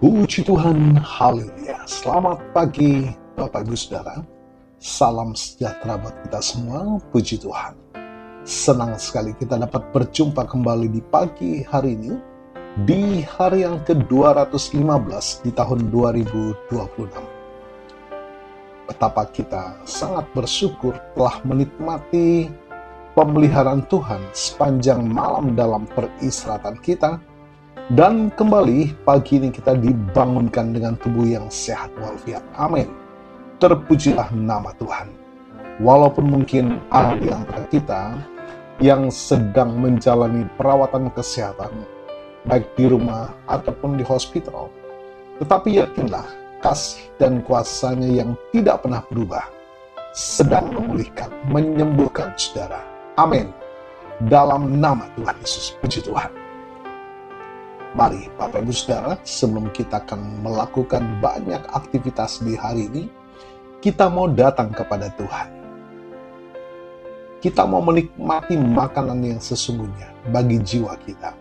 Puji Tuhan, haleluya. Selamat pagi Bapak Ibu Saudara. Salam sejahtera buat kita semua, puji Tuhan. Senang sekali kita dapat berjumpa kembali di pagi hari ini, di hari yang ke-215 di tahun 2026. Betapa kita sangat bersyukur telah menikmati pemeliharaan Tuhan sepanjang malam dalam peristirahatan kita. Dan kembali pagi ini kita dibangunkan dengan tubuh yang sehat walafiat. Amin. Terpujilah nama Tuhan. Walaupun mungkin ada di antara kita yang sedang menjalani perawatan kesehatan, baik di rumah ataupun di hospital, tetapi yakinlah kasih dan kuasa-Nya yang tidak pernah berubah sedang memulihkan, menyembuhkan saudara. Amin. Dalam nama Tuhan Yesus, puji Tuhan. Mari Bapak Ibu Saudara, sebelum kita akan melakukan banyak aktivitas di hari ini, kita mau datang kepada Tuhan. Kita mau menikmati makanan yang sesungguhnya bagi jiwa kita,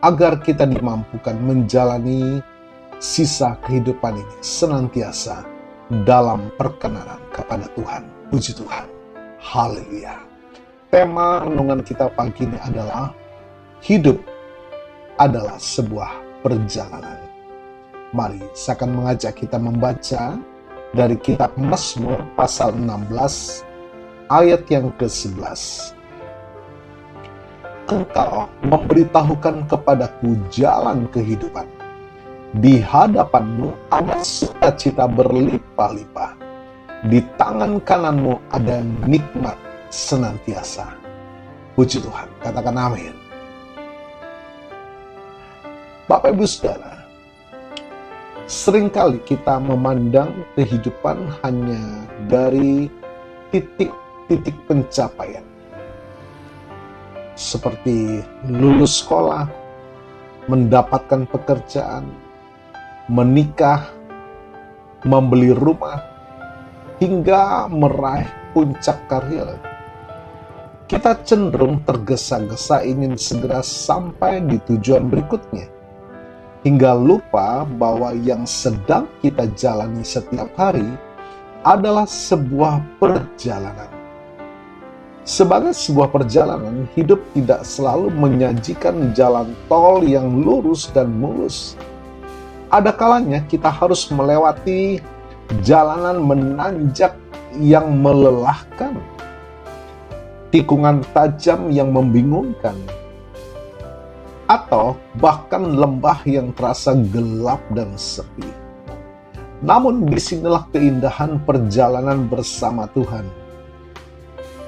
agar kita dimampukan menjalani sisa kehidupan ini senantiasa dalam perkenanan kepada Tuhan. Puji Tuhan. Haleluya. Tema renungan kita pagi ini adalah hidup adalah sebuah perjalanan. Mari saya akan mengajak kita membaca dari kitab Mazmur pasal 16 ayat yang ke-11. Engkau memberitahukan kepadaku jalan kehidupan. Di hadapanmu ada sukacita berlimpah-limpah. Di tangan kananmu ada nikmat senantiasa. Puji Tuhan, katakan amin. Bapak Ibu Saudara, seringkali kita memandang kehidupan hanya dari titik-titik pencapaian. Seperti lulus sekolah, mendapatkan pekerjaan, menikah, membeli rumah, hingga meraih puncak karir. Kita cenderung tergesa-gesa ingin segera sampai di tujuan berikutnya, hingga lupa bahwa yang sedang kita jalani setiap hari adalah sebuah perjalanan. Sebagai sebuah perjalanan, hidup tidak selalu menyajikan jalan tol yang lurus dan mulus. Ada kalanya kita harus melewati jalanan menanjak yang melelahkan, tikungan tajam yang membingungkan, atau bahkan lembah yang terasa gelap dan sepi. Namun disinilah keindahan perjalanan bersama Tuhan.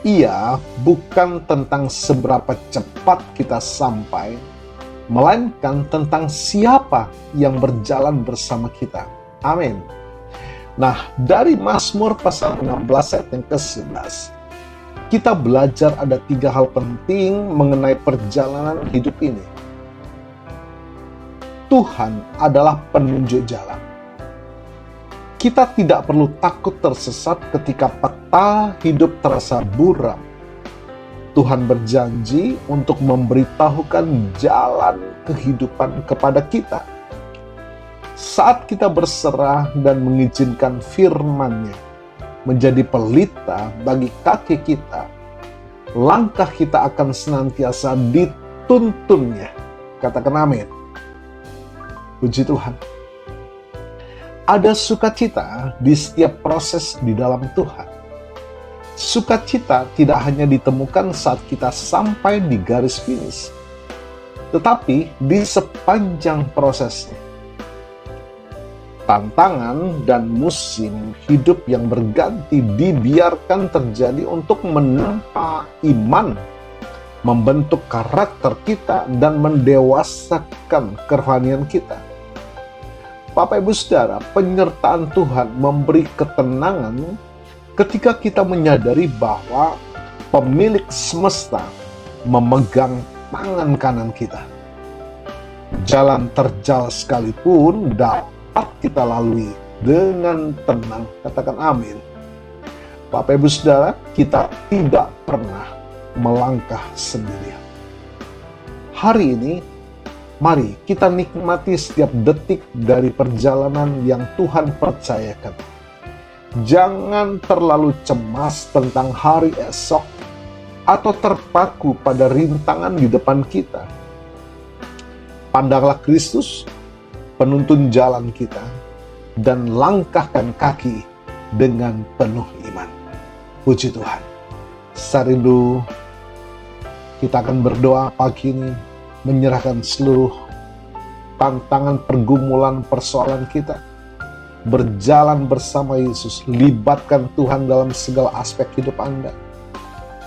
Ia bukan tentang seberapa cepat kita sampai, melainkan tentang siapa yang berjalan bersama kita. Amin. Nah, dari Mazmur pasal 16 ayat yang ke-11, kita belajar ada 3 hal penting mengenai perjalanan hidup ini. Tuhan adalah penunjuk jalan. Kita tidak perlu takut tersesat ketika peta hidup terasa buram. Tuhan berjanji untuk memberitahukan jalan kehidupan kepada kita. Saat kita berserah dan mengizinkan firman-Nya menjadi pelita bagi kaki kita, langkah kita akan senantiasa dituntunnya. Katakan amin. Puji Tuhan. Ada sukacita di setiap proses di dalam Tuhan. Sukacita tidak hanya ditemukan saat kita sampai di garis finish, tetapi di sepanjang prosesnya. Tantangan dan musim hidup yang berganti dibiarkan terjadi untuk menempa iman, membentuk karakter kita, dan mendewasakan kerohanian kita. Bapak Ibu Saudara, penyertaan Tuhan memberi ketenangan ketika kita menyadari bahwa pemilik semesta memegang tangan kanan kita. Jalan terjal sekalipun dapat kita lalui dengan tenang. Katakan amin. Bapak Ibu Saudara, kita tidak pernah melangkah sendirian. Hari ini Mari kita nikmati setiap detik dari perjalanan yang Tuhan percayakan. Jangan terlalu cemas tentang hari esok atau terpaku pada rintangan di depan kita. Pandanglah Kristus, penuntun jalan kita, dan langkahkan kaki dengan penuh iman. Puji Tuhan. Sarindu, kita akan berdoa pagi ini, menyerahkan seluruh tantangan, pergumulan, persoalan kita. Berjalan bersama Yesus, libatkan Tuhan dalam segala aspek hidup Anda.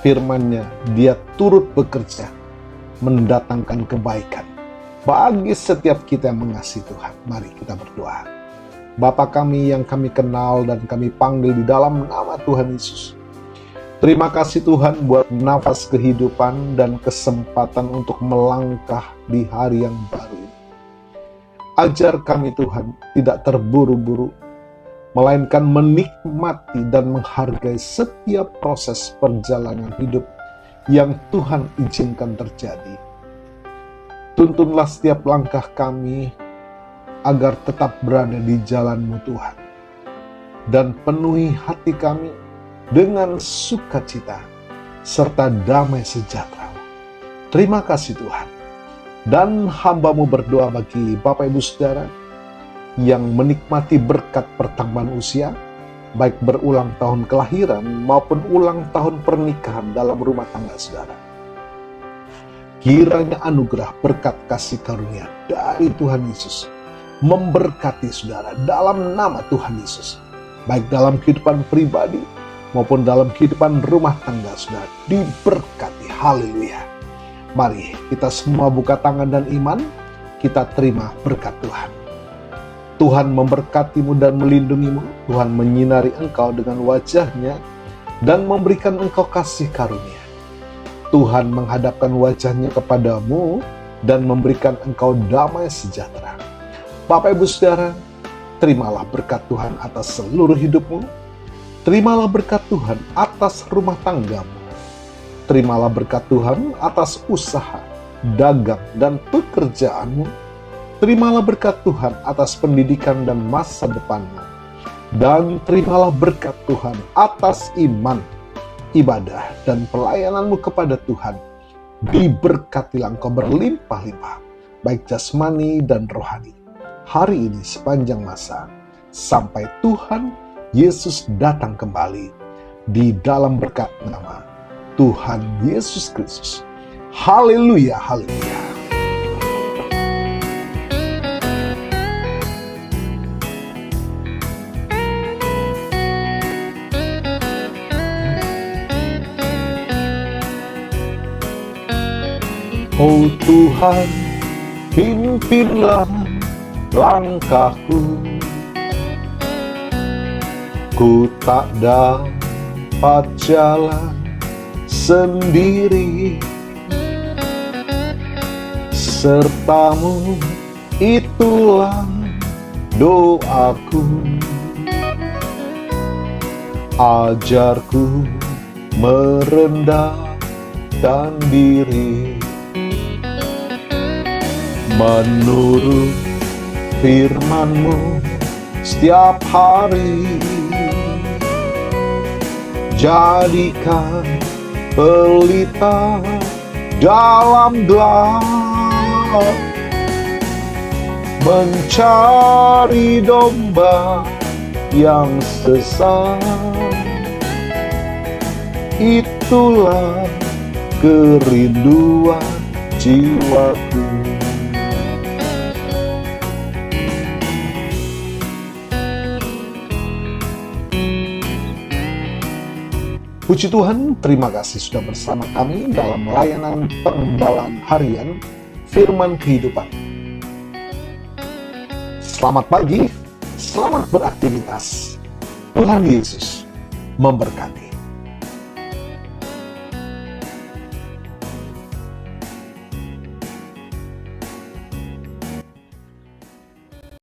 Firman-Nya, Dia turut bekerja, mendatangkan kebaikan bagi setiap kita yang mengasihi Tuhan. Mari kita berdoa. Bapa kami yang kami kenal dan kami panggil di dalam nama Tuhan Yesus. Terima kasih Tuhan buat nafas kehidupan dan kesempatan untuk melangkah di hari yang baru ini. Ajar kami Tuhan tidak terburu-buru, melainkan menikmati dan menghargai setiap proses perjalanan hidup yang Tuhan izinkan terjadi. Tuntunlah setiap langkah kami agar tetap berada di jalan-Mu Tuhan. Dan penuhi hati kami dengan sukacita serta damai sejahtera. Terima kasih Tuhan. Dan hamba-Mu berdoa bagi Bapak Ibu Saudara yang menikmati berkat pertambahan usia, baik berulang tahun kelahiran maupun ulang tahun pernikahan dalam rumah tangga saudara. Kiranya anugerah berkat kasih karunia dari Tuhan Yesus memberkati saudara dalam nama Tuhan Yesus, baik dalam kehidupan pribadi maupun dalam kehidupan rumah tangga saudara, diberkati. Haleluya. Mari kita semua buka tangan dan iman, kita terima berkat Tuhan. Tuhan memberkatimu dan melindungimu. Tuhan menyinari engkau dengan wajah-Nya dan memberikan engkau kasih karunia. Tuhan menghadapkan wajah-Nya kepadamu dan memberikan engkau damai sejahtera. Bapak Ibu Saudara, terimalah berkat Tuhan atas seluruh hidupmu. Terimalah berkat Tuhan atas rumah tanggamu. Terimalah berkat Tuhan atas usaha, dagang, dan pekerjaanmu. Terimalah berkat Tuhan atas pendidikan dan masa depanmu. Dan terimalah berkat Tuhan atas iman, ibadah, dan pelayananmu kepada Tuhan. Diberkatilah engkau berlimpah-limpah, baik jasmani dan rohani, hari ini sepanjang masa, sampai Tuhan Yesus datang kembali di dalam berkat nama Tuhan Yesus Kristus. Haleluya, haleluya. Oh Tuhan, pimpinlah langkahku. Ku tak dapat jalan sendiri, serta-Mu itulah doaku. Ajarku merendahkan diri, menurut firman-Mu setiap hari. Jadikan pelita dalam gelap, mencari domba yang sesat. Itulah kerinduan jiwaku. Puji Tuhan, terima kasih sudah bersama kami dalam layanan pengembalaan harian Firman Kehidupan. Selamat pagi, selamat beraktivitas. Tuhan Yesus memberkati.